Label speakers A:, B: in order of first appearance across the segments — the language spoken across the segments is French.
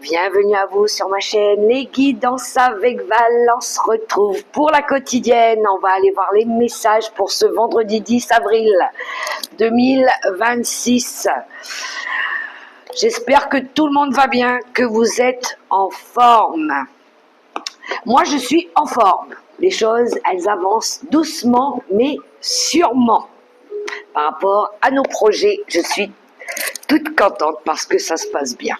A: bienvenue à vous sur ma chaîne Les Guidances avec Val. On se retrouve pour la quotidienne. On va aller voir les messages pour ce vendredi 10 avril 2026. J'espère que tout le monde va bien, que vous êtes en forme. Moi, je suis en forme. Les choses, elles avancent doucement, mais sûrement. Par rapport à nos projets, je suis toute contente parce que ça se passe bien.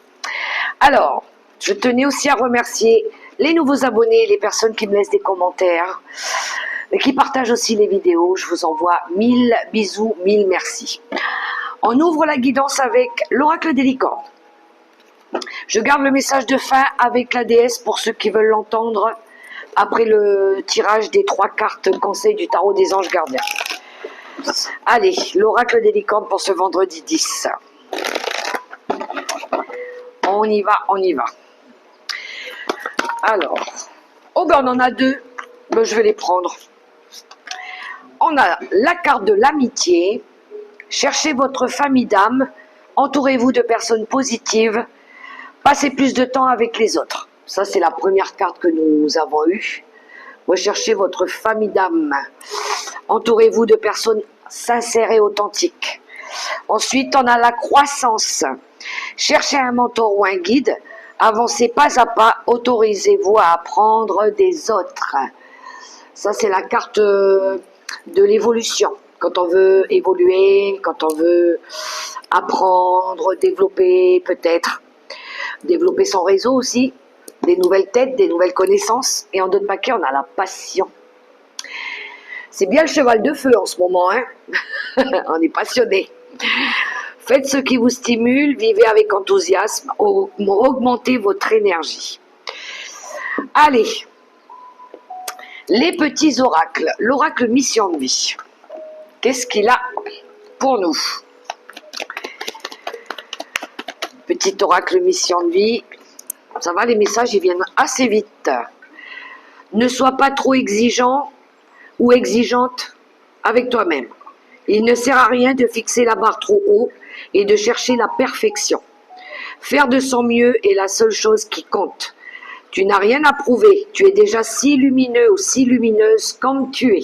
A: Alors, je tenais aussi à remercier les nouveaux abonnés, les personnes qui me laissent des commentaires et qui partagent aussi les vidéos. Je vous envoie 1000 bisous, 1000 merci. On ouvre la guidance avec l'oracle des licornes. Je garde le message de fin avec la déesse pour ceux qui veulent l'entendre après le tirage des 3 cartes conseil du tarot des anges gardiens. Allez, l'oracle des licornes pour ce vendredi 10. On y va, on y va. Alors, oh ben on en a 2, ben je vais les prendre. On a la carte de l'amitié. Cherchez votre famille d'âme, entourez-vous de personnes positives, passez plus de temps avec les autres. Ça, c'est la première carte que nous avons eue. Recherchez votre famille d'âme, entourez-vous de personnes sincères et authentiques. Ensuite, on a la croissance. Cherchez un mentor ou un guide, avancez pas à pas, autorisez-vous à apprendre des autres. Ça, c'est la carte de l'évolution. Quand on veut évoluer, quand on veut apprendre, développer peut-être, développer son réseau aussi, des nouvelles têtes, des nouvelles connaissances. Et en d'autres paquets, on a la passion. C'est bien le cheval de feu en ce moment, hein. On est passionné. Faites ce qui vous stimule, vivez avec enthousiasme, augmentez votre énergie. Allez, les petits oracles. L'oracle mission de vie. Qu'est-ce qu'il a pour nous? Petit oracle mission de vie. Ça va, les messages, ils viennent assez vite. Ne sois pas trop exigeant ou exigeante avec toi-même. Il ne sert à rien de fixer la barre trop haut et de chercher la perfection. Faire de son mieux est la seule chose qui compte. Tu n'as rien à prouver, tu es déjà si lumineux ou si lumineuse comme tu es.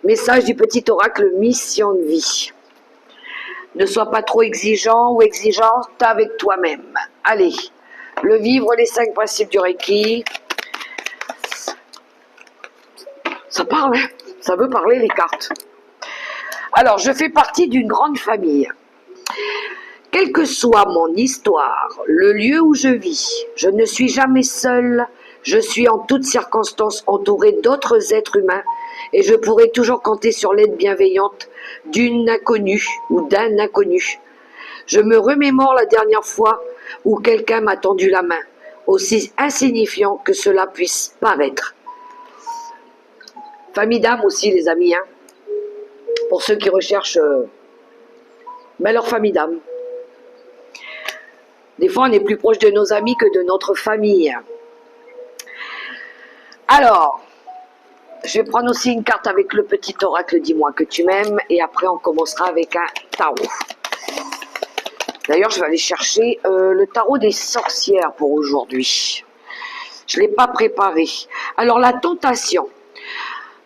A: Message du petit oracle mission de vie. Ne sois pas trop exigeant ou exigeante avec toi-même. Allez, le vivre, les 5 principes du Reiki. Ça parle, hein? Ça veut parler les cartes. Alors, je fais partie d'une grande famille. Quelle que soit mon histoire, le lieu où je vis, je ne suis jamais seule, je suis en toutes circonstances entourée d'autres êtres humains et je pourrai toujours compter sur l'aide bienveillante d'une inconnue ou d'un inconnu. Je me remémore la dernière fois où quelqu'un m'a tendu la main, aussi insignifiant que cela puisse paraître. Famille d'âme aussi, les amis, hein, pour ceux qui recherchent leur famille d'âme. Des fois, on est plus proche de nos amis que de notre famille. Alors, je vais prendre aussi une carte avec le petit oracle, dis-moi que tu m'aimes, et après on commencera avec un tarot. D'ailleurs, je vais aller chercher le tarot des sorcières pour aujourd'hui. Je ne l'ai pas préparé. Alors, la tentation.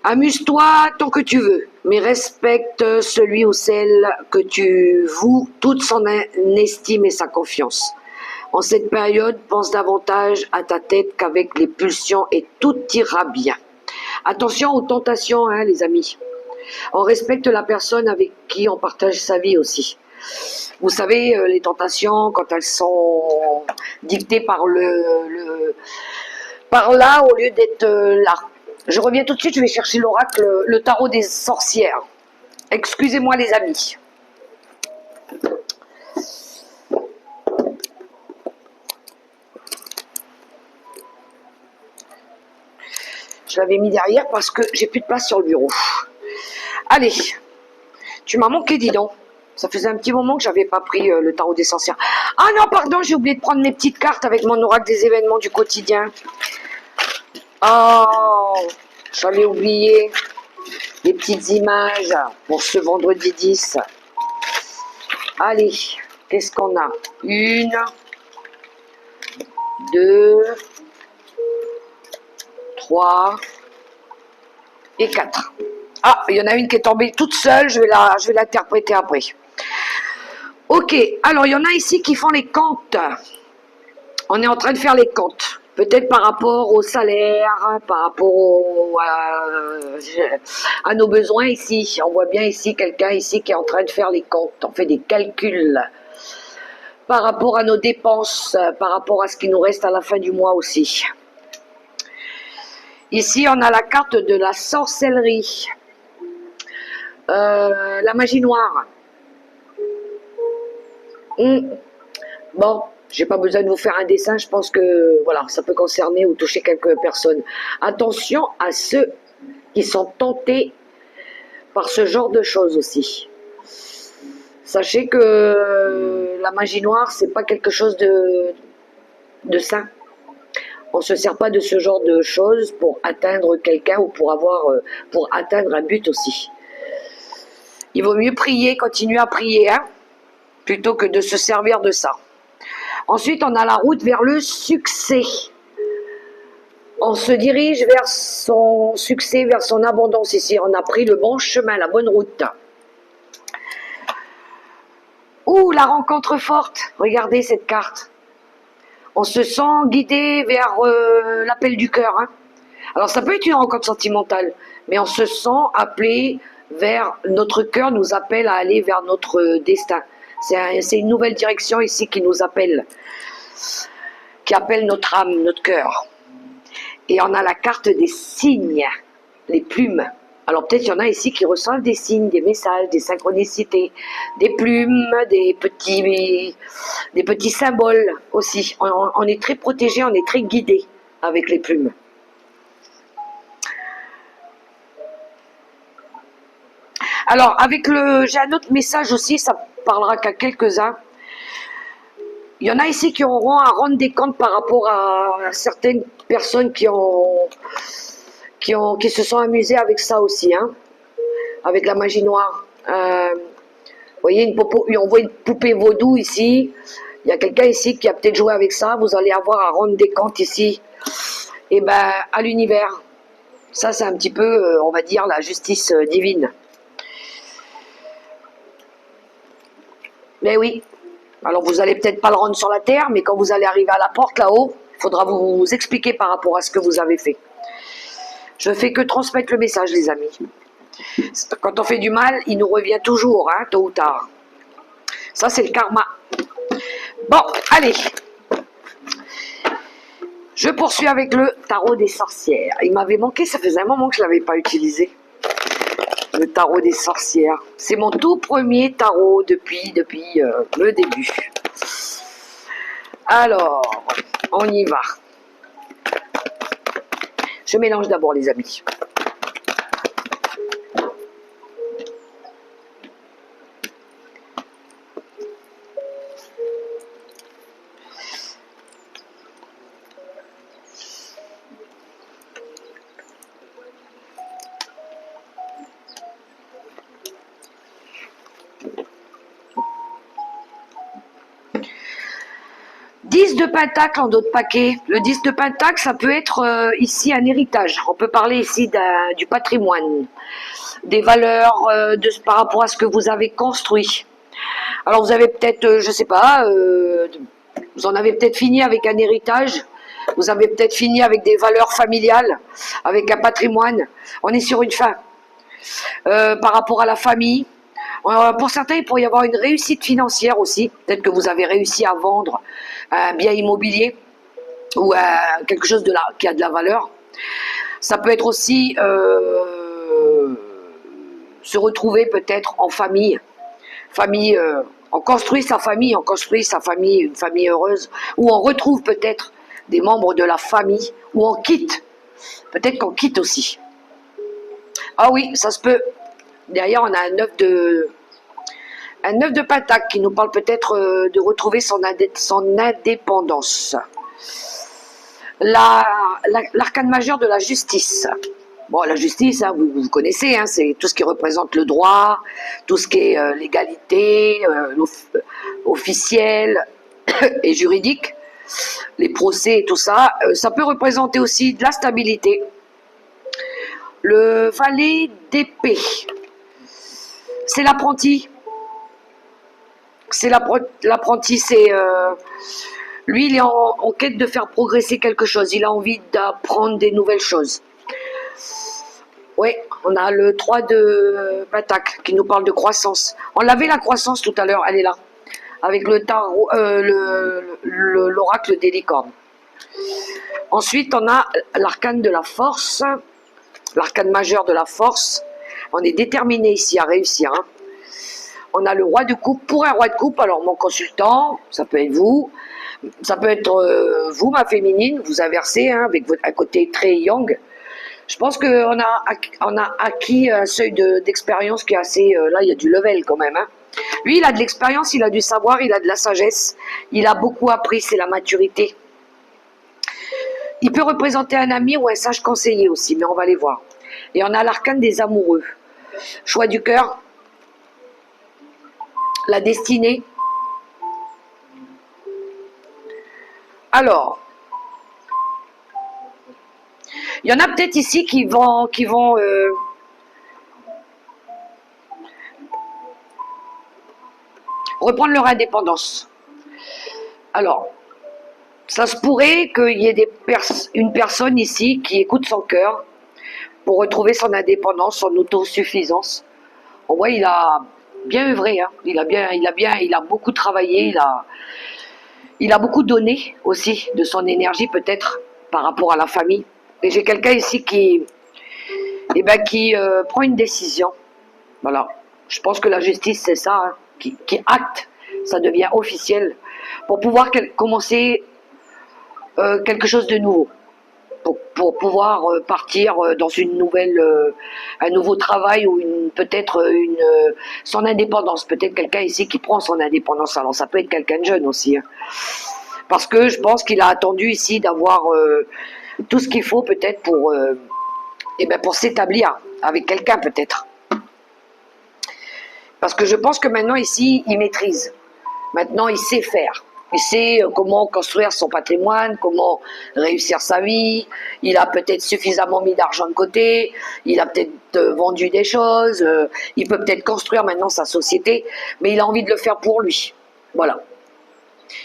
A: Amuse-toi tant que tu veux, mais respecte celui ou celle que tu voues toute son estime et sa confiance. En cette période, pense davantage à ta tête qu'avec les pulsions et tout ira bien. Attention aux tentations, hein, les amis. On respecte la personne avec qui on partage sa vie aussi. Vous savez, les tentations, quand elles sont dictées par par là au lieu d'être là. Je reviens tout de suite, je vais chercher l'oracle, le tarot des sorcières. Excusez-moi les amis. Je l'avais mis derrière parce que j'ai plus de place sur le bureau. Allez, tu m'as manqué, dis donc. Ça faisait un petit moment que j'avais pas pris le tarot des sorcières. Ah non, pardon, j'ai oublié de prendre mes petites cartes avec mon oracle des événements du quotidien. Oh, j'avais oublié les petites images pour ce vendredi 10. Allez, qu'est-ce qu'on a? 1, 2, 3 et 4. Ah, il y en a une qui est tombée toute seule, je vais l'interpréter après. Ok, alors il y en a ici qui font les comptes. On est en train de faire les comptes. Peut-être par rapport au salaire, par rapport à nos besoins ici. On voit bien ici quelqu'un ici qui est en train de faire les comptes. On fait des calculs par rapport à nos dépenses, par rapport à ce qui nous reste à la fin du mois aussi. Ici, on a la carte de la sorcellerie. La magie noire. Bon, j'ai pas besoin de vous faire un dessin, je pense que voilà, ça peut concerner ou toucher quelques personnes. Attention à ceux qui sont tentés par ce genre de choses aussi. Sachez que la magie noire, c'est pas quelque chose de sain. On ne se sert pas de ce genre de choses pour atteindre quelqu'un ou pour atteindre un but aussi. Il vaut mieux prier, continuer à prier, hein, plutôt que de se servir de ça. Ensuite, on a la route vers le succès. On se dirige vers son succès, vers son abondance ici. On a pris le bon chemin, la bonne route. Ouh, la rencontre forte. Regardez cette carte. On se sent guidé vers l'appel du cœur. Hein. Alors, ça peut être une rencontre sentimentale, mais on se sent appelé vers notre cœur, nous appelle à aller vers notre destin. C'est une nouvelle direction ici qui nous appelle, qui appelle notre âme, notre cœur. Et on a la carte des signes, les plumes. Alors peut-être il y en a ici qui reçoivent des signes, des messages, des synchronicités, des plumes, des petits symboles aussi. On est très protégé, on est très guidé avec les plumes. Alors j'ai un autre message aussi, ça parlera qu'à quelques-uns. Il y en a ici qui auront à rendre des comptes par rapport à certaines personnes qui se sont amusées avec ça aussi, hein, avec la magie noire. Vous voyez, on voit une poupée vaudou ici. Il y a quelqu'un ici qui a peut-être joué avec ça. Vous allez avoir à rendre des comptes ici, et ben à l'univers. Ça, c'est un petit peu, on va dire, la justice divine. Mais oui. Alors vous allez peut-être pas le rendre sur la terre, mais quand vous allez arriver à la porte là-haut, il faudra vous expliquer par rapport à ce que vous avez fait. Je fais que transmettre le message, les amis. Quand on fait du mal, il nous revient toujours, hein, tôt ou tard. Ça, c'est le karma. Bon, allez. Je poursuis avec le tarot des sorcières. Il m'avait manqué, ça faisait un moment que je ne l'avais pas utilisé. Le tarot des sorcières. C'est mon tout premier tarot depuis le début. Alors, on y va. Je mélange d'abord, les amis. De pentacle en d'autres paquets. Le 10 de pentacle, ça peut être ici un héritage. On peut parler ici du patrimoine, des valeurs par rapport à ce que vous avez construit. Alors vous avez peut-être, je sais pas, vous en avez peut-être fini avec un héritage, vous avez peut-être fini avec des valeurs familiales, avec un patrimoine. On est sur une fin. Par rapport à la famille, pour certains, il pourrait y avoir une réussite financière aussi. Peut-être que vous avez réussi à vendre un bien immobilier ou quelque chose qui a de la valeur. Ça peut être aussi se retrouver peut-être en famille. On construit sa famille, une famille heureuse, ou on retrouve peut-être des membres de la famille, ou on quitte. Peut-être qu'on quitte aussi. Ah oui, ça se peut. Derrière, on a un 9 de pentacle qui nous parle peut-être de retrouver son indépendance. L'arcane majeur de la justice. Bon, la justice, hein, vous connaissez, hein, c'est tout ce qui représente le droit, tout ce qui est légalité, officiel et juridique. les procès et tout ça. Ça peut représenter aussi de la stabilité. Le valet d'épée, c'est l'apprenti. C'est l'apprenti, c'est... lui, il est en quête de faire progresser quelque chose. Il a envie d'apprendre des nouvelles choses. Oui, on a le 3 de Pentacle qui nous parle de croissance. On l'avait la croissance tout à l'heure, elle est là. Avec le tarot, l'oracle des licornes. Ensuite, on a l'arcane de la force, l'arcane majeur de la force. On est déterminé ici à réussir. Hein. On a le roi de coupe. Pour un roi de coupe, alors mon consultant, ça peut être vous, ça peut être vous, ma féminine, vous inversez hein, avec un côté très yang. Je pense qu'on a acquis un seuil d'expérience qui est assez... là, il y a du level quand même. Hein. Lui, il a de l'expérience, il a du savoir, il a de la sagesse. Il a beaucoup appris, c'est la maturité. Il peut représenter un ami ou un sage conseiller aussi, mais on va les voir. Et on a l'arcane des amoureux. Choix du cœur, la destinée. Alors, il y en a peut-être ici qui vont reprendre leur indépendance. Alors, ça se pourrait qu'il y ait une personne ici qui écoute son cœur pour retrouver son indépendance, son autosuffisance. On voit, il a bien œuvré, hein. Il a beaucoup travaillé, il a beaucoup donné aussi de son énergie peut-être par rapport à la famille. Et j'ai quelqu'un ici qui prend une décision. Voilà. Je pense que la justice, c'est ça, hein, qui acte, ça devient officiel, pour pouvoir commencer quelque chose de nouveau. Pour pouvoir partir dans une nouvelle, un nouveau travail ou peut-être son indépendance. Peut-être quelqu'un ici qui prend son indépendance. Alors ça peut être quelqu'un de jeune aussi. Hein. Parce que je pense qu'il a attendu ici d'avoir tout ce qu'il faut peut-être pour s'établir avec quelqu'un peut-être. Parce que je pense que maintenant ici, il maîtrise. Maintenant, il sait faire. Il sait comment construire son patrimoine, comment réussir sa vie. Il a peut-être suffisamment mis d'argent de côté. Il a peut-être vendu des choses. Il peut peut-être construire maintenant sa société. Mais il a envie de le faire pour lui. Voilà.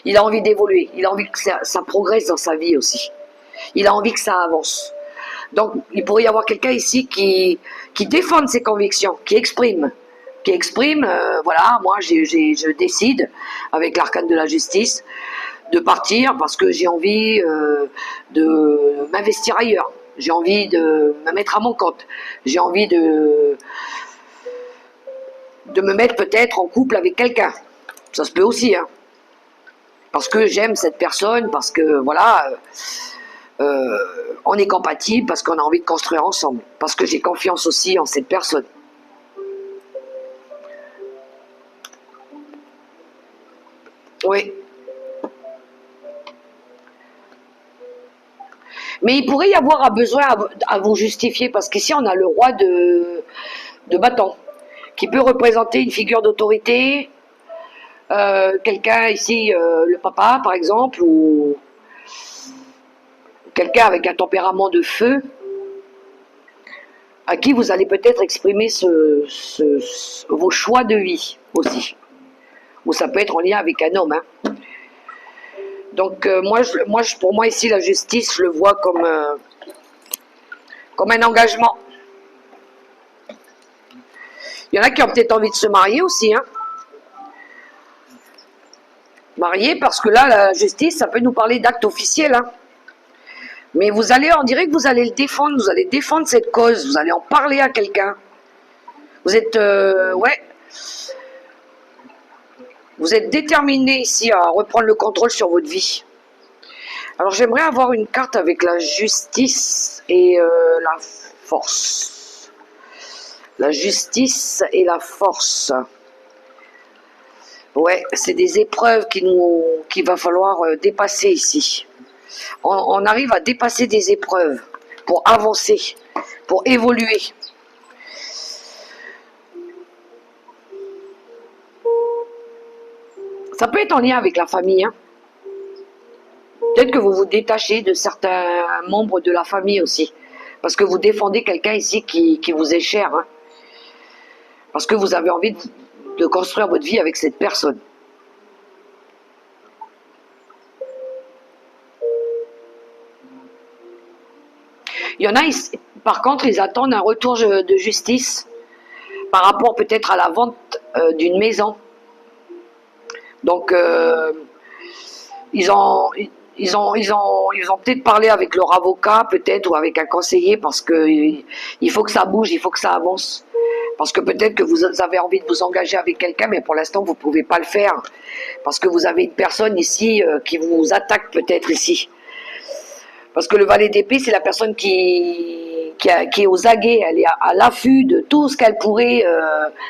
A: Il a envie d'évoluer. Il a envie que ça progresse dans sa vie aussi. Il a envie que ça avance. Donc, il pourrait y avoir quelqu'un ici qui défende ses convictions, qui exprime, voilà, moi je décide, avec l'arcane de la justice, de partir parce que j'ai envie de m'investir ailleurs. J'ai envie de me mettre à mon compte. J'ai envie de me mettre peut-être en couple avec quelqu'un. Ça se peut aussi, hein. Parce que j'aime cette personne, parce que, voilà... on est compatible parce qu'on a envie de construire ensemble, parce que j'ai confiance aussi en cette personne. Oui. Mais il pourrait y avoir un besoin à vous justifier, parce qu'ici on a le roi de bâton, qui peut représenter une figure d'autorité, quelqu'un ici, le papa par exemple, ou quelqu'un avec un tempérament de feu, à qui vous allez peut-être exprimer vos choix de vie aussi. Ou ça peut être en lien avec un homme. Hein. Donc pour moi ici, la justice, je le vois comme un engagement. Il y en a qui ont peut-être envie de se marier aussi. Hein. Marier, parce que là, la justice, ça peut nous parler d'actes officiels. Hein. Mais on dirait que vous allez le défendre, vous allez défendre cette cause, vous allez en parler à quelqu'un. Vous êtes, vous êtes déterminé ici à reprendre le contrôle sur votre vie. Alors j'aimerais avoir une carte avec la justice et la force. La justice et la force. Ouais, c'est des épreuves qu'il va falloir dépasser ici. On arrive à dépasser des épreuves pour avancer, pour évoluer. Ça peut être en lien avec la famille. Hein. Peut-être que vous vous détachez de certains membres de la famille aussi. Parce que vous défendez quelqu'un ici qui vous est cher. Hein. Parce que vous avez envie de construire votre vie avec cette personne. Il y en a, par contre, ils attendent un retour de justice par rapport peut-être à la vente d'une maison. Donc, ils ont peut-être parlé avec leur avocat, peut-être, ou avec un conseiller, parce que il faut que ça bouge, il faut que ça avance. Parce que peut-être que vous avez envie de vous engager avec quelqu'un, mais pour l'instant, vous ne pouvez pas le faire. Parce que vous avez une personne ici qui vous attaque peut-être ici. Parce que le valet d'épée, c'est la personne qui est aux aguets, elle est à l'affût de tout ce qu'elle pourrait,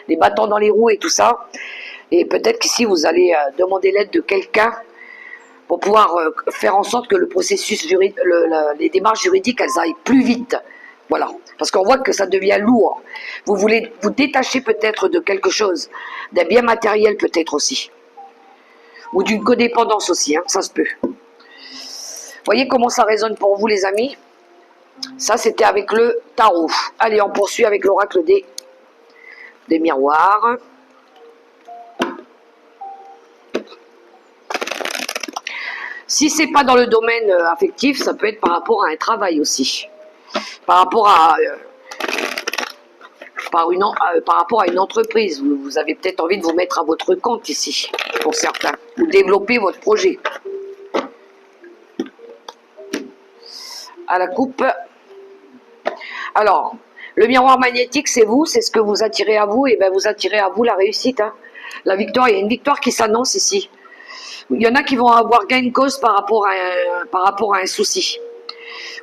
A: les bâtons dans les roues et tout ça. Et peut-être qu'ici, vous allez demander l'aide de quelqu'un pour pouvoir faire en sorte que le processus juridique, les démarches juridiques, elles aillent plus vite. Voilà. Parce qu'on voit que ça devient lourd. Vous voulez vous détacher peut-être de quelque chose, d'un bien matériel peut-être aussi. Ou d'une codépendance aussi, hein, ça se peut. Voyez comment ça résonne pour vous, les amis. Ça, c'était avec le tarot. Allez, on poursuit avec l'oracle des miroirs. Si c'est pas dans le domaine affectif, ça peut être par rapport à un travail aussi. Par rapport à une entreprise. Vous avez peut-être envie de vous mettre à votre compte ici, pour certains. Ou développer votre projet. À la coupe. Alors, le miroir magnétique, c'est vous, c'est ce que vous attirez à vous, et bien vous attirez à vous la réussite. Hein. La victoire, il y a une victoire qui s'annonce ici. Il y en a qui vont avoir gain de cause par rapport à un souci.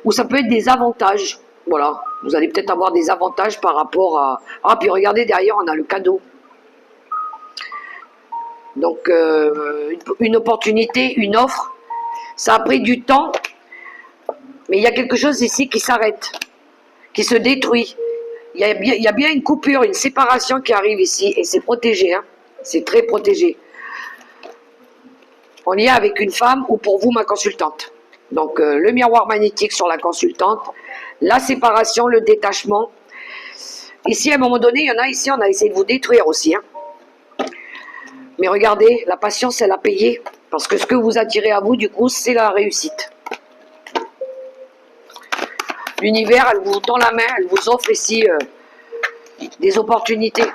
A: Ou ça peut être des avantages. Voilà, vous allez peut-être avoir des avantages par rapport à... Ah, puis regardez, derrière, on a le cadeau. Donc, une opportunité, une offre, ça a pris du temps, mais il y a quelque chose ici qui s'arrête, qui se détruit. Il y a bien une coupure, une séparation qui arrive ici, et c'est protégé, hein. C'est très protégé. On y est avec une femme ou pour vous, ma consultante. Donc, le miroir magnétique sur la consultante, la séparation, le détachement. Ici, à un moment donné, il y en a ici, on a essayé de vous détruire aussi. Hein. Mais regardez, la patience, elle a payé. Parce que ce que vous attirez à vous, du coup, c'est la réussite. L'univers, elle vous tend la main, elle vous offre ici des opportunités.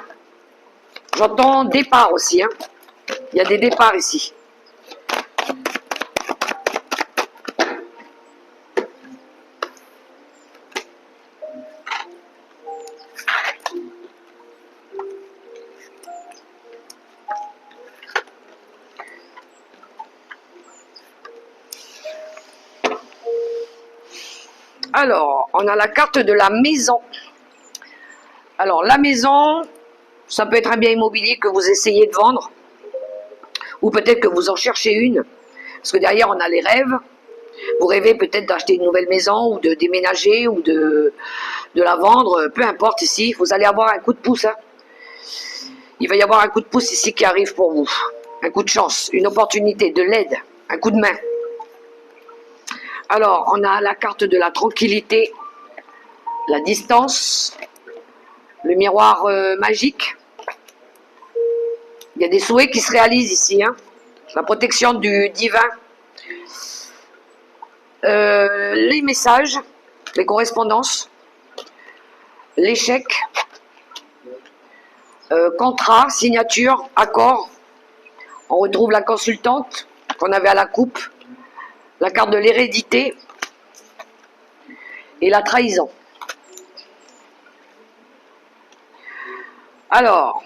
A: J'entends départ aussi. Hein. Il y a des départs ici. Alors, on a la carte de la maison. Alors, la maison, ça peut être un bien immobilier que vous essayez de vendre. Ou peut-être que vous en cherchez une. Parce que derrière, on a les rêves. Vous rêvez peut-être d'acheter une nouvelle maison, ou de déménager, ou de la vendre. Peu importe ici, vous allez avoir un coup de pouce. Hein. Il va y avoir un coup de pouce ici qui arrive pour vous. Un coup de chance, une opportunité, de l'aide, un coup de main. Alors, on a la carte de la tranquillité, la distance, le miroir magique. Il y a des souhaits qui se réalisent ici. Hein. La protection du divin. Les messages, les correspondances, l'échec, contrat, signature, accord. On retrouve la consultante qu'on avait à la coupe. La carte de l'hérédité et la trahison. Alors,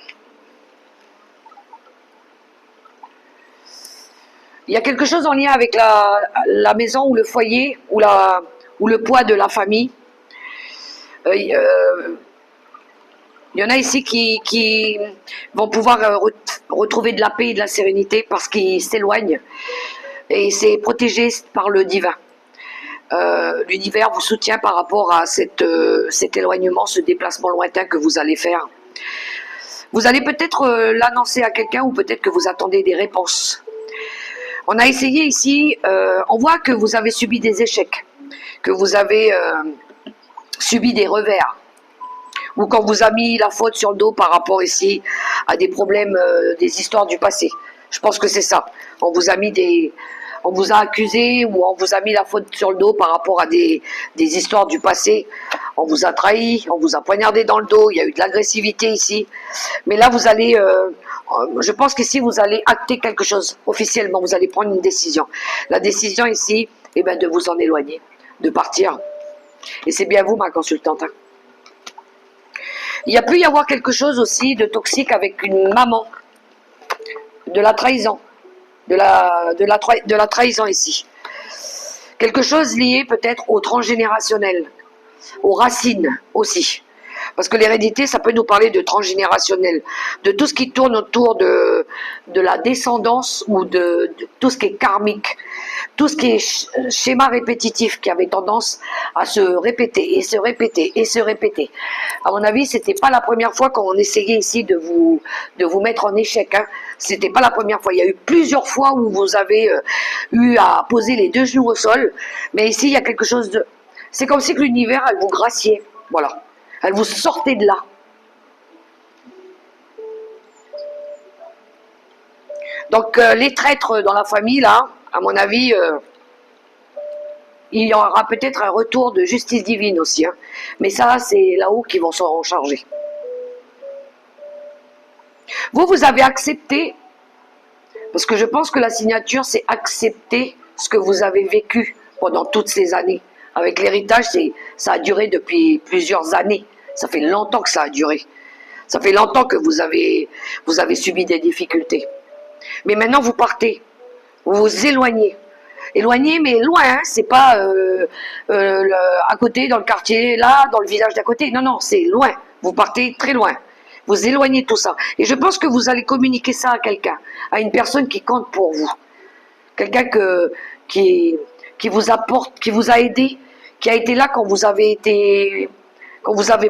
A: il y a quelque chose en lien avec la maison ou le foyer ou le poids de la famille. Il y en a ici qui vont pouvoir retrouver de la paix et de la sérénité parce qu'ils s'éloignent. Et c'est protégé par le divin. L'univers vous soutient par rapport à cet éloignement, ce déplacement lointain que vous allez faire. Vous allez peut-être l'annoncer à quelqu'un ou peut-être que vous attendez des réponses. On a essayé ici, on voit que vous avez subi des échecs, que vous avez subi des revers, ou qu'on vous a mis la faute sur le dos par rapport ici à des problèmes, des histoires du passé. Je pense que c'est ça. On vous a mis on vous a accusé ou on vous a mis la faute sur le dos par rapport à des histoires du passé. On vous a trahi, on vous a poignardé dans le dos, il y a eu de l'agressivité ici. Mais là, vous allez, je pense qu'ici, vous allez acter quelque chose officiellement, vous allez prendre une décision. La décision ici, eh ben, de vous en éloigner, de partir. Et c'est bien vous, ma consultante. Hein. Il y a pu y avoir quelque chose aussi de toxique avec une maman, de la trahison, de la trahison ici. Quelque chose lié peut-être au transgénérationnel, aux racines aussi. Parce que l'hérédité, ça peut nous parler de transgénérationnel, de tout ce qui tourne autour de la descendance ou de tout ce qui est karmique, tout ce qui est schéma répétitif qui avait tendance à se répéter et se répéter et se répéter. À mon avis, c'était pas la première fois qu'on essayait ici de vous mettre en échec. Hein. C'était pas la première fois. Il y a eu plusieurs fois où vous avez eu à poser les deux genoux au sol, mais ici il y a quelque chose de... C'est comme si que l'univers, elle vous graciait. Voilà. Elle vous sortait de là. Donc, les traîtres dans la famille, là, à mon avis, il y aura peut-être un retour de justice divine aussi. Hein. Mais ça, c'est là-haut qu'ils vont s'en charger. Vous avez accepté, parce que je pense que la signature, c'est accepter ce que vous avez vécu pendant toutes ces années. Avec l'héritage, ça a duré depuis plusieurs années. Ça fait longtemps que ça a duré. Ça fait longtemps que vous avez subi des difficultés. Mais maintenant, vous partez. Vous vous éloignez. Éloignez, mais loin. Hein, c'est pas à côté, dans le quartier, là, dans le village d'à côté. Non, non, c'est loin. Vous partez très loin. Vous éloignez tout ça. Et je pense que vous allez communiquer ça à quelqu'un, à une personne qui compte pour vous. Quelqu'un qui vous apporte, qui vous a aidé, qui a été là quand vous avez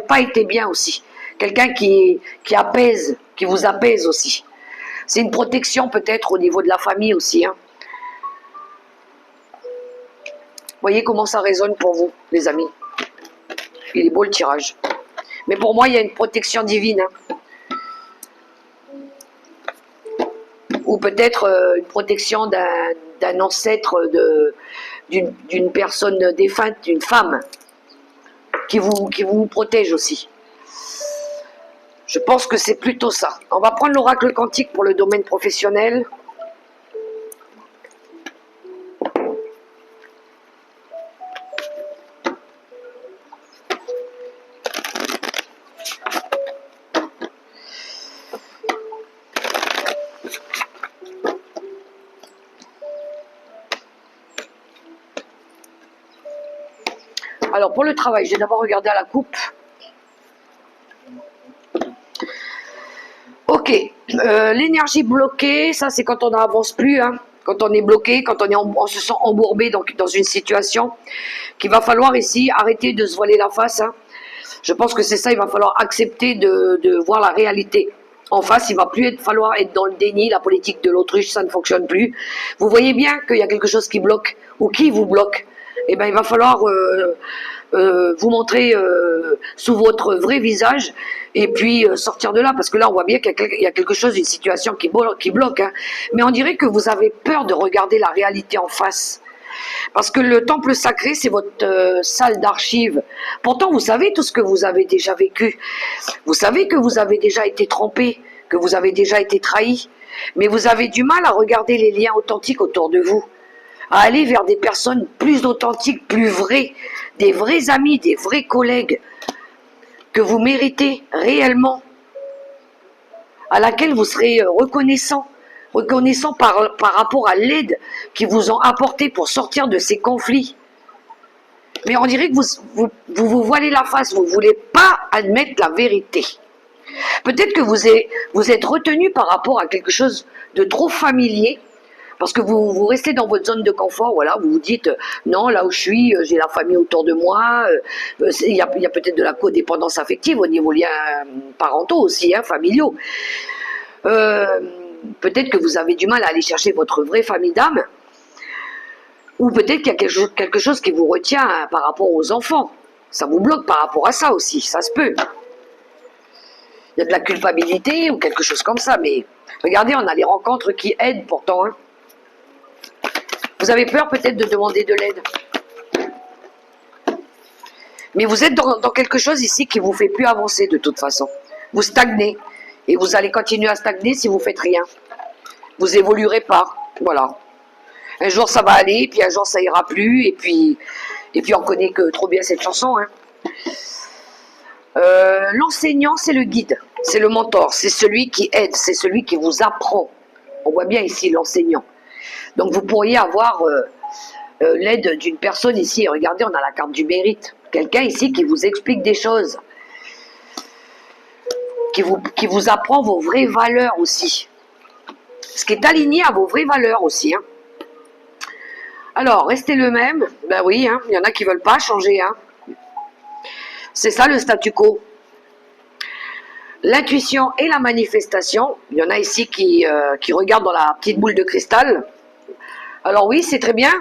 A: pas été bien aussi. Quelqu'un qui apaise, qui vous apaise aussi. C'est une protection peut-être au niveau de la famille aussi. Hein. Voyez comment ça résonne pour vous, les amis. Il est beau le tirage. Mais pour moi, il y a une protection divine. Hein. Ou peut-être une protection d'un ancêtre d'une personne défunte, d'une femme, qui vous protège aussi. Je pense que c'est plutôt ça. On va prendre l'oracle quantique pour le domaine professionnel. Alors pour le travail, j'ai d'abord regardé à la coupe. Ok, l'énergie bloquée, ça c'est quand on n'avance plus, hein, quand on est bloqué, quand on se sent embourbé dans une situation, qu'il va falloir ici arrêter de se voiler la face. Hein. Je pense que c'est ça, il va falloir accepter de voir la réalité. En face, il va plus falloir être dans le déni, la politique de l'autruche, ça ne fonctionne plus. Vous voyez bien qu'il y a quelque chose qui bloque, ou qui vous bloque. Eh ben, il va falloir vous montrer sous votre vrai visage et puis sortir de là, parce que là on voit bien qu'il y a quelque chose, une situation qui bloque, hein. Mais on dirait que vous avez peur de regarder la réalité en face, parce que le temple sacré c'est votre salle d'archives. Pourtant vous savez tout ce que vous avez déjà vécu, vous savez que vous avez déjà été trompé, que vous avez déjà été trahi, mais vous avez du mal à regarder les liens authentiques autour de vous, à aller vers des personnes plus authentiques, plus vraies, des vrais amis, des vrais collègues que vous méritez réellement, à laquelle vous serez reconnaissant par rapport à l'aide qu'ils vous ont apportée pour sortir de ces conflits. Mais on dirait que vous voilez la face, vous ne voulez pas admettre la vérité. Peut-être que vous êtes retenu par rapport à quelque chose de trop familier, parce que vous restez dans votre zone de confort, voilà, vous vous dites, non, là où je suis, j'ai la famille autour de moi, il y a peut-être de la codépendance affective au niveau liens parentaux aussi, hein, familiaux. peut-être que vous avez du mal à aller chercher votre vraie famille d'âme, ou peut-être qu'il y a quelque chose qui vous retient par rapport aux enfants. Ça vous bloque par rapport à ça aussi, ça se peut. Il y a de la culpabilité ou quelque chose comme ça, mais regardez, on a les rencontres qui aident pourtant. Hein. Vous avez peur peut-être de demander de l'aide. Mais vous êtes dans quelque chose ici qui vous fait plus avancer de toute façon. Vous stagnez. Et vous allez continuer à stagner si vous faites rien. Vous évoluerez pas. Voilà. Un jour ça va aller, puis un jour ça ira plus, et puis on connaît que trop bien cette chanson. Hein. L'enseignant, c'est le guide, c'est le mentor, c'est celui qui aide, c'est celui qui vous apprend. On voit bien ici l'enseignant. Donc vous pourriez avoir l'aide d'une personne ici. Regardez, on a la carte du mérite. Quelqu'un ici qui vous explique des choses. Qui vous apprend vos vraies valeurs aussi. Ce qui est aligné à vos vraies valeurs aussi. Hein. Alors, restez le même. Ben oui, hein, il y en a qui ne veulent pas changer. Hein. C'est ça le statu quo. L'intuition et la manifestation. Il y en a ici qui regardent dans la petite boule de cristal. Alors oui, c'est très bien,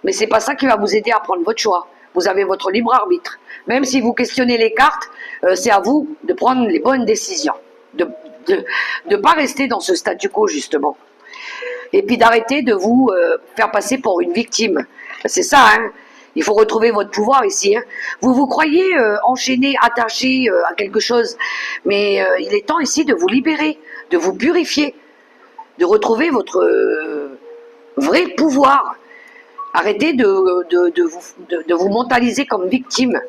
A: mais c'est pas ça qui va vous aider à prendre votre choix. Vous avez votre libre arbitre. Même si vous questionnez les cartes, c'est à vous de prendre les bonnes décisions. De ne pas rester dans ce statu quo, justement. Et puis d'arrêter de vous faire passer pour une victime. C'est ça, hein. Il faut retrouver votre pouvoir ici. Hein. Vous vous croyez enchaîné, attaché à quelque chose. Mais il est temps ici de vous libérer, de vous purifier, de retrouver votre vrai pouvoir. Arrêtez de vous mentaliser comme victime.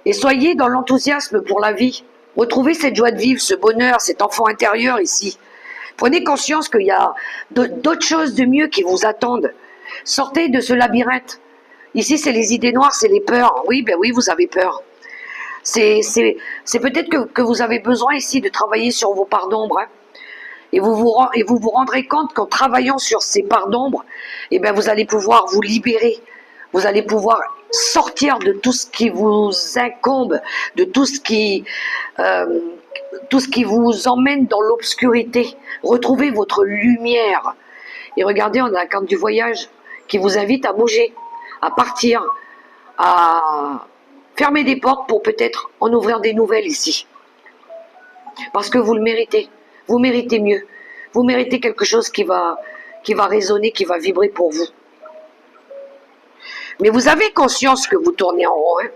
A: Et soyez dans l'enthousiasme pour la vie. Retrouvez cette joie de vivre, ce bonheur, cet enfant intérieur ici. Prenez conscience qu'il y a d'autres choses de mieux qui vous attendent. Sortez de ce labyrinthe. Ici, c'est les idées noires, c'est les peurs. Oui, ben oui, vous avez peur. C'est peut-être que vous avez besoin ici de travailler sur vos parts d'ombre. Hein. Et vous vous rendrez compte qu'en travaillant sur ces parts d'ombre, eh ben vous allez pouvoir vous libérer. Vous allez pouvoir sortir de tout ce qui vous incombe, de tout ce qui vous emmène dans l'obscurité. Retrouvez votre lumière. Et regardez, on a la carte du voyage qui vous invite à bouger, à partir, à fermer des portes pour peut-être en ouvrir des nouvelles ici. Parce que vous le méritez. Vous méritez mieux. Vous méritez quelque chose qui va résonner, qui va vibrer pour vous. Mais vous avez conscience que vous tournez en rond. Hein.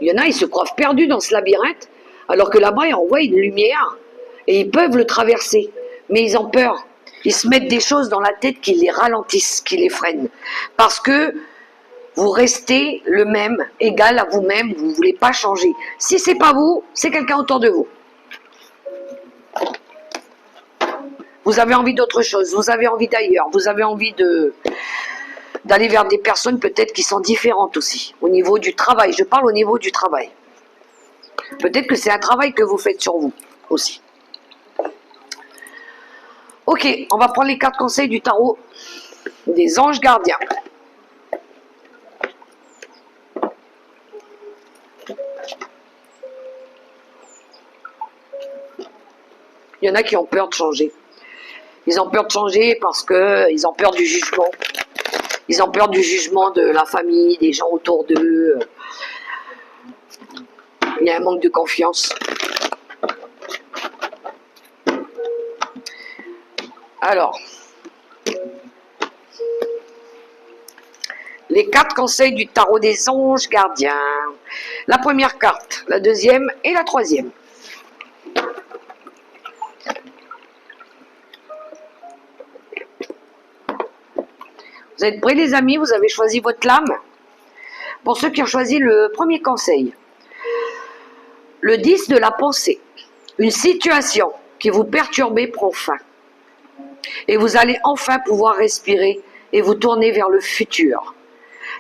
A: Il y en a, ils se croient perdus dans ce labyrinthe, alors que là-bas, ils envoient une lumière et ils peuvent le traverser. Mais ils ont peur. Ils se mettent des choses dans la tête qui les ralentissent, qui les freinent. Parce que vous restez le même, égal à vous-même, vous ne voulez pas changer. Si ce n'est pas vous, c'est quelqu'un autour de vous. Vous avez envie d'autre chose, vous avez envie d'ailleurs, vous avez envie d'aller vers des personnes peut-être qui sont différentes aussi, au niveau du travail. Je parle au niveau du travail. Peut-être que c'est un travail que vous faites sur vous aussi. Ok, on va prendre les cartes conseils du tarot des anges gardiens. Il y en a qui ont peur de changer. Ils ont peur de changer parce qu'ils ont peur du jugement. Ils ont peur du jugement de la famille, des gens autour d'eux. Il y a un manque de confiance. Alors, les 4 conseils du tarot des anges gardiens. La première carte, la deuxième et la troisième. Vous êtes prêts les amis? Vous avez choisi votre lame? Pour ceux qui ont choisi le premier conseil, le 10 de la pensée. Une situation qui vous perturbait prend fin. Et vous allez enfin pouvoir respirer et vous tourner vers le futur.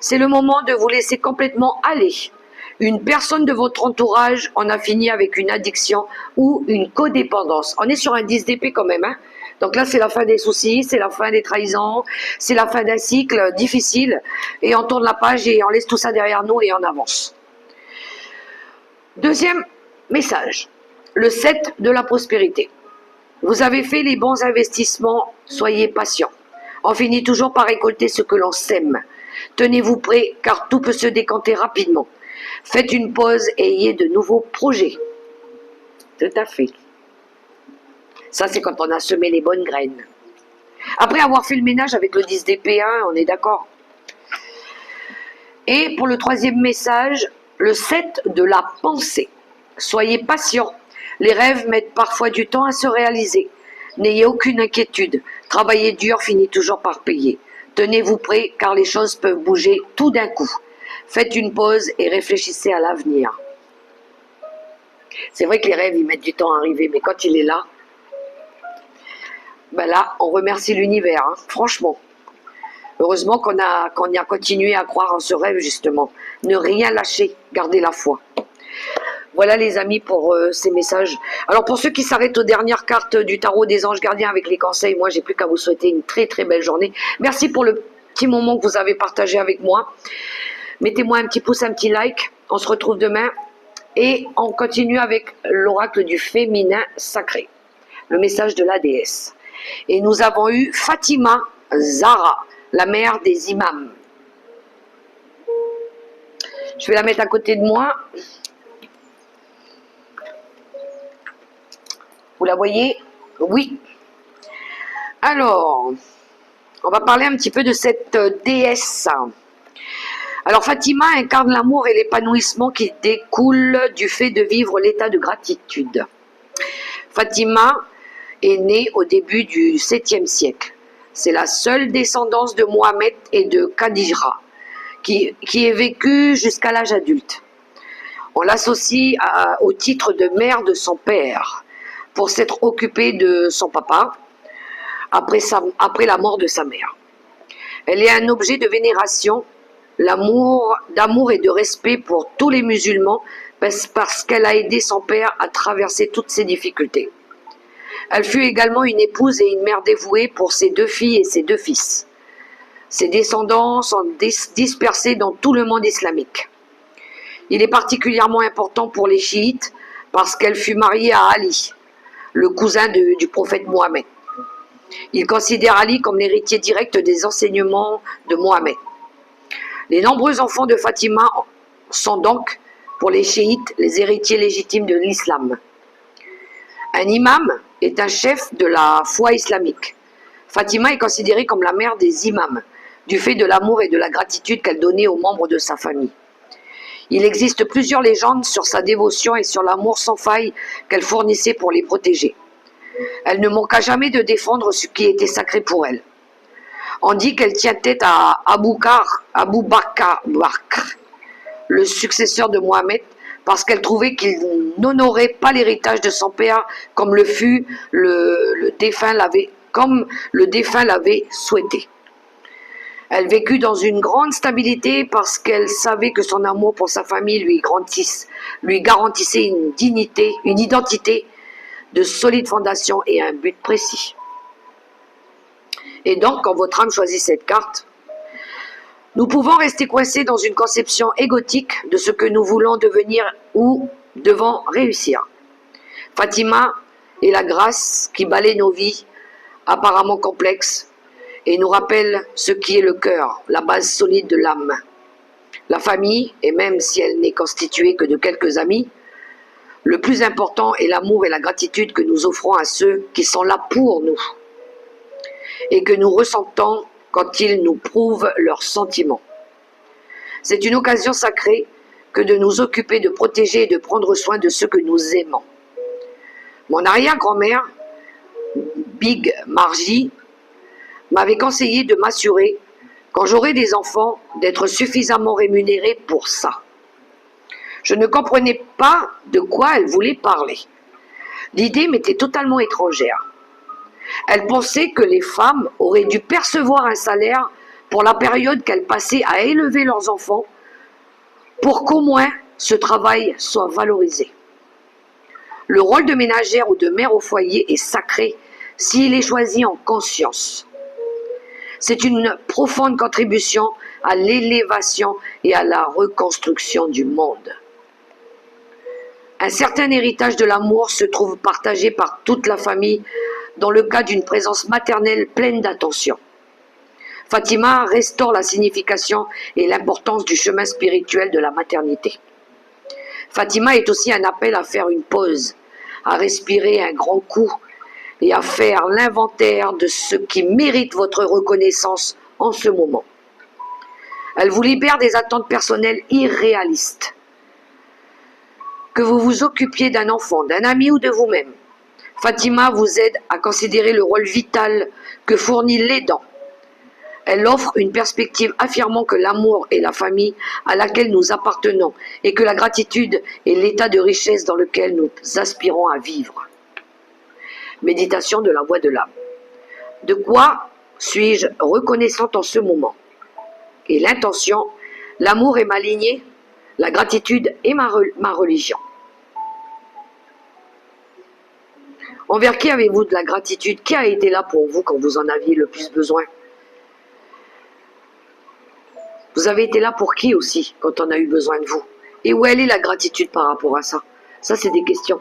A: C'est le moment de vous laisser complètement aller. Une personne de votre entourage en a fini avec une addiction ou une codépendance. On est sur un 10 d'épée quand même, hein. Donc là, c'est la fin des soucis, c'est la fin des trahisons, c'est la fin d'un cycle difficile. Et on tourne la page et on laisse tout ça derrière nous et on avance. Deuxième message, le 7 de la prospérité. Vous avez fait les bons investissements, soyez patient. On finit toujours par récolter ce que l'on sème. Tenez-vous prêts, car tout peut se décanter rapidement. Faites une pause et ayez de nouveaux projets. Tout à fait. Ça, c'est quand on a semé les bonnes graines. Après avoir fait le ménage avec le 10 d'épée, on est d'accord. Et pour le troisième message, le 7 de la pensée. Soyez patient. Les rêves mettent parfois du temps à se réaliser. N'ayez aucune inquiétude. Travailler dur finit toujours par payer. Tenez-vous prêts, car les choses peuvent bouger tout d'un coup. Faites une pause et réfléchissez à l'avenir. C'est vrai que les rêves, ils mettent du temps à arriver, mais quand il est là, ben là, on remercie l'univers, franchement. Heureusement qu'on a continué à croire en ce rêve, justement. Ne rien lâcher, gardez la foi. Voilà les amis pour ces messages. Alors pour ceux qui s'arrêtent aux dernières cartes du tarot des anges gardiens avec les conseils, moi j'ai plus qu'à vous souhaiter une très très belle journée. Merci pour le petit moment que vous avez partagé avec moi. Mettez-moi un petit pouce, un petit like. On se retrouve demain et on continue avec l'oracle du féminin sacré. Le message de la déesse. Et nous avons eu Fatima Zahra, la mère des imams. Je vais la mettre à côté de moi. Vous la voyez? Oui. Alors, on va parler un petit peu de cette déesse. Alors, Fatima incarne l'amour et l'épanouissement qui découlent du fait de vivre l'état de gratitude. Fatima est née au début du 7e siècle. C'est la seule descendance de Mohamed et de Khadija qui est vécue jusqu'à l'âge adulte. On l'associe au titre de mère de son père pour s'être occupée de son papa après la mort de sa mère. Elle est un objet de vénération, d'amour et de respect pour tous les musulmans parce qu'elle a aidé son père à traverser toutes ses difficultés. Elle fut également une épouse et une mère dévouée pour ses 2 filles et ses 2 fils. Ses descendants sont dispersés dans tout le monde islamique. Il est particulièrement important pour les chiites parce qu'elle fut mariée à Ali, le cousin du prophète Mohammed. Ils considèrent Ali comme l'héritier direct des enseignements de Mohammed. Les nombreux enfants de Fatima sont donc, pour les chiites, les héritiers légitimes de l'islam. Un imam est un chef de la foi islamique. Fatima est considérée comme la mère des imams, du fait de l'amour et de la gratitude qu'elle donnait aux membres de sa famille. Il existe plusieurs légendes sur sa dévotion et sur l'amour sans faille qu'elle fournissait pour les protéger. Elle ne manqua jamais de défendre ce qui était sacré pour elle. On dit qu'elle tient tête à Abu Bakr, le successeur de Mohammed, parce qu'elle trouvait qu'il n'honorait pas l'héritage de son père comme le défunt l'avait souhaité. Elle vécut dans une grande stabilité parce qu'elle savait que son amour pour sa famille lui garantissait une identité de solide fondation et un but précis. Et donc, quand votre âme choisit cette carte, nous pouvons rester coincés dans une conception égotique de ce que nous voulons devenir ou devons réussir. Fatima est la grâce qui balaie nos vies apparemment complexes et nous rappelle ce qui est le cœur, la base solide de l'âme. La famille, et même si elle n'est constituée que de quelques amis, le plus important est l'amour et la gratitude que nous offrons à ceux qui sont là pour nous et que nous ressentons quand ils nous prouvent leurs sentiments. C'est une occasion sacrée que de nous occuper, de protéger et de prendre soin de ceux que nous aimons. Mon arrière-grand-mère, Big Margie, m'avait conseillé de m'assurer, quand j'aurai des enfants, d'être suffisamment rémunérée pour ça. Je ne comprenais pas de quoi elle voulait parler. L'idée m'était totalement étrangère. Elle pensait que les femmes auraient dû percevoir un salaire pour la période qu'elles passaient à élever leurs enfants, pour qu'au moins ce travail soit valorisé. Le rôle de ménagère ou de mère au foyer est sacré s'il est choisi en conscience. C'est une profonde contribution à l'élévation et à la reconstruction du monde. Un certain héritage de l'amour se trouve partagé par toute la famille dans le cas d'une présence maternelle pleine d'attention. Fatima restaure la signification et l'importance du chemin spirituel de la maternité. Fatima est aussi un appel à faire une pause, à respirer un grand coup et à faire l'inventaire de ce qui mérite votre reconnaissance en ce moment. Elle vous libère des attentes personnelles irréalistes. Que vous vous occupiez d'un enfant, d'un ami ou de vous-même, Fatima vous aide à considérer le rôle vital que fournit l'aidant. Elle offre une perspective affirmant que l'amour est la famille à laquelle nous appartenons et que la gratitude est l'état de richesse dans lequel nous aspirons à vivre. Méditation de la voix de l'âme. De quoi suis-je reconnaissante en ce moment? Et l'intention, l'amour est ma lignée, la gratitude est ma religion. Envers qui avez-vous de la gratitude? Qui a été là pour vous quand vous en aviez le plus besoin? Vous avez été là pour qui aussi quand on a eu besoin de vous? Et où elle est la gratitude par rapport à ça? Ça, c'est des questions.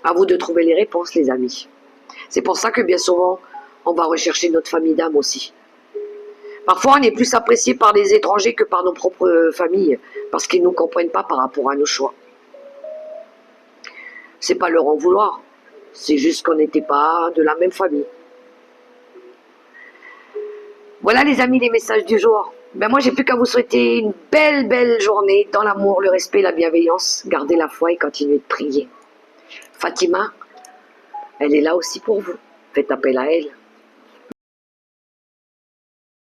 A: À vous de trouver les réponses, les amis. C'est pour ça que bien souvent, on va rechercher notre famille d'âme aussi. Parfois, on est plus apprécié par les étrangers que par nos propres familles, parce qu'ils ne nous comprennent pas par rapport à nos choix. C'est pas leur en vouloir, c'est juste qu'on n'était pas de la même famille. Voilà les amis, les messages du jour. Ben moi, j'ai plus qu'à vous souhaiter une belle journée dans l'amour, le respect, la bienveillance. Gardez la foi et continuez de prier. Fatima, elle est là aussi pour vous. Faites appel à elle.